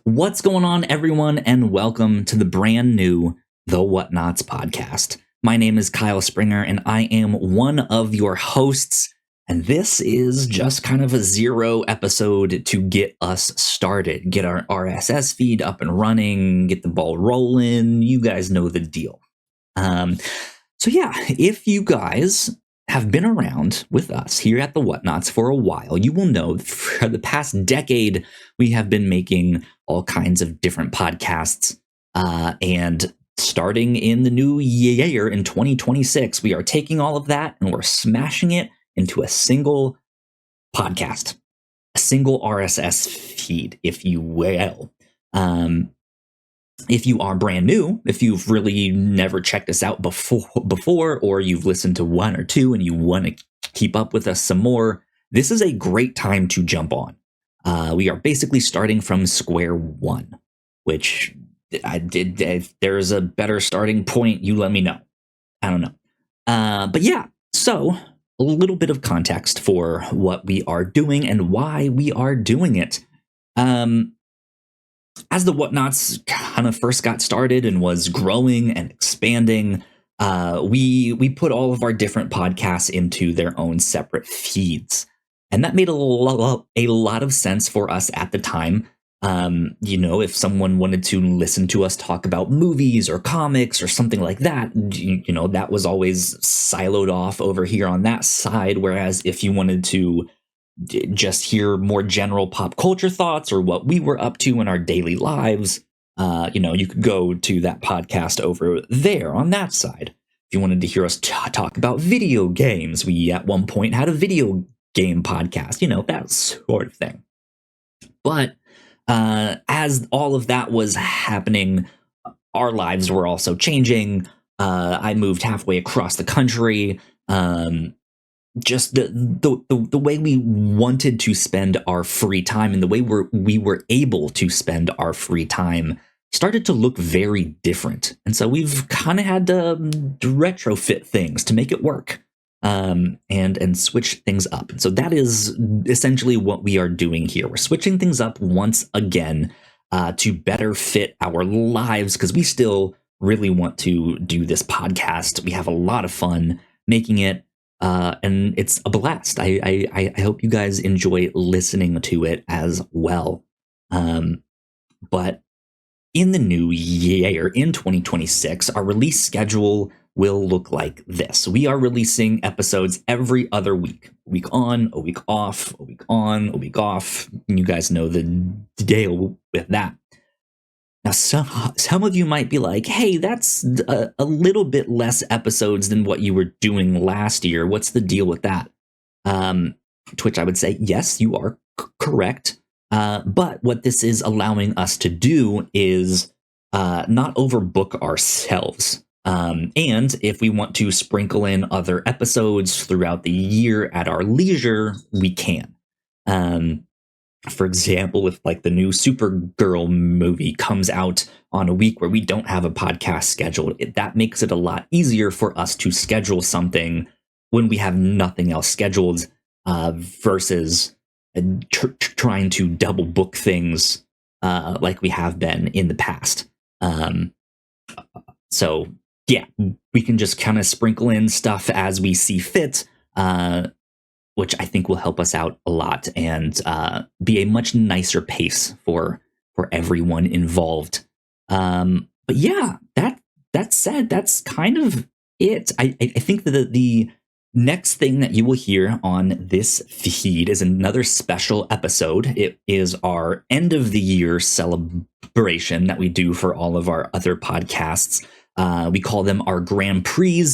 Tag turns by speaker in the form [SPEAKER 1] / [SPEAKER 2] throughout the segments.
[SPEAKER 1] What's going on, everyone, and welcome to the brand new The Whatnauts podcast. My name is Kyle Springer, and I am one of your hosts, and this is just kind of a zero episode to get us started, get our RSS feed up and running, get the ball rolling. You guys know the deal. So yeah, if you guys have been around with us here at the Whatnauts for a while, you will know for the past decade, we have been making all kinds of different podcasts. And starting in the new year in 2026, we are taking all of that and we're smashing it into a single podcast, a single RSS feed, if you will. If you are brand new, if you've really never checked us out before, or you've listened to one or two and you want to keep up with us some more, this is a great time to jump on. We are basically starting from square one, which if there's a better starting point, you let me know. I don't know. But yeah, so a little bit of context for what we are doing and why we are doing it. As the Whatnauts kind of first got started and was growing and expanding, we put all of our different podcasts into their own separate feeds. And that made a lot of sense for us at the time. If someone wanted to listen to us talk about movies or comics or something like that, that was always siloed off over here on that side. Whereas if you wanted to just hear more general pop culture thoughts or what we were up to in our daily lives, you could go to that podcast over there on that side. If you wanted to hear us talk about video games, we at one point had a video game podcast, that sort of thing. But as all of that was happening, our lives were also changing. I moved halfway across the country. Just the way we wanted to spend our free time and the way we were able to spend our free time started to look very different. And so we've kind of had to retrofit things to make it work, and switch things up. And so that is essentially what we are doing here. We're switching things up once again to better fit our lives, because we still really want to do this podcast. We have a lot of fun making it. And it's a blast. I hope you guys enjoy listening to it as well. But in the new year, in 2026, our release schedule will look like this. We are releasing episodes every other week. A week on, a week off, a week on, a week off. You guys know the deal with that. Now, some of you might be like, hey, that's a little bit less episodes than what you were doing last year. What's the deal with that? To which I would say, yes, you are correct. But what this is allowing us to do is not overbook ourselves. And if we want to sprinkle in other episodes throughout the year at our leisure, we can. For example, if like the new Supergirl movie comes out on a week where we don't have a podcast scheduled, that makes it a lot easier for us to schedule something when we have nothing else scheduled, versus trying to double book things like we have been in the past. So yeah, we can just kind of sprinkle in stuff as we see fit, which I think will help us out a lot and be a much nicer pace for everyone involved. But yeah, that said, that's kind of it. I think that the next thing that you will hear on this feed is another special episode. It is our end of the year celebration that we do for all of our other podcasts. We call them our Grand Prix.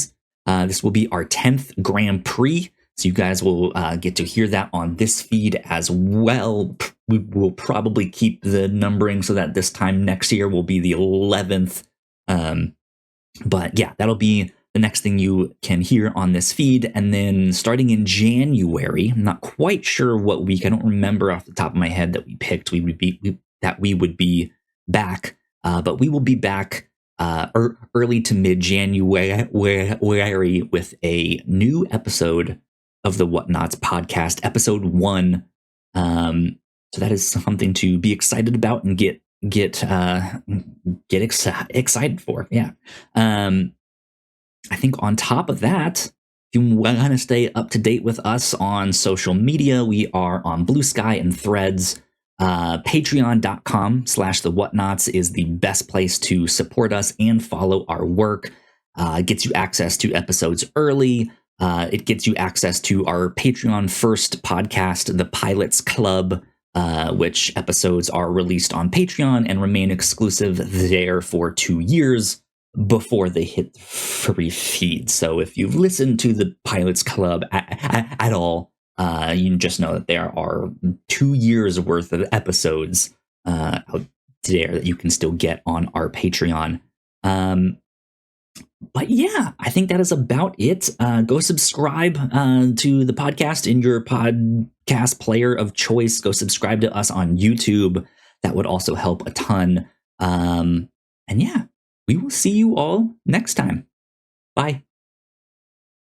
[SPEAKER 1] This will be our 10th Grand Prix. So you guys will get to hear that on this feed as well. We will probably keep the numbering so that this time next year will be the 11th. But yeah, that'll be the next thing you can hear on this feed. And then starting in January, I'm not quite sure what week. I don't remember off the top of my head that we picked. We would be back. But we will be back early to mid January with a new episode of the Whatnauts podcast, episode 1. So that is something to be excited about and get get excited for. Yeah. I think on top of that, if you want to stay up to date with us on social media, we are on Blue Sky and Threads. Patreon.com/the Whatnauts is the best place to support us and follow our work. It gets you access to episodes early. It gets you access to our Patreon first podcast, The Pilots Club, which episodes are released on Patreon and remain exclusive there for 2 years before they hit free feed. So if you've listened to the Pilots Club at all, you can just know that there are 2 years worth of episodes out there that you can still get on our Patreon. But yeah, I think that is about it. Go subscribe to the podcast in your podcast player of choice. Go subscribe to us on YouTube. That would also help a ton. And yeah, we will see you all next time. Bye.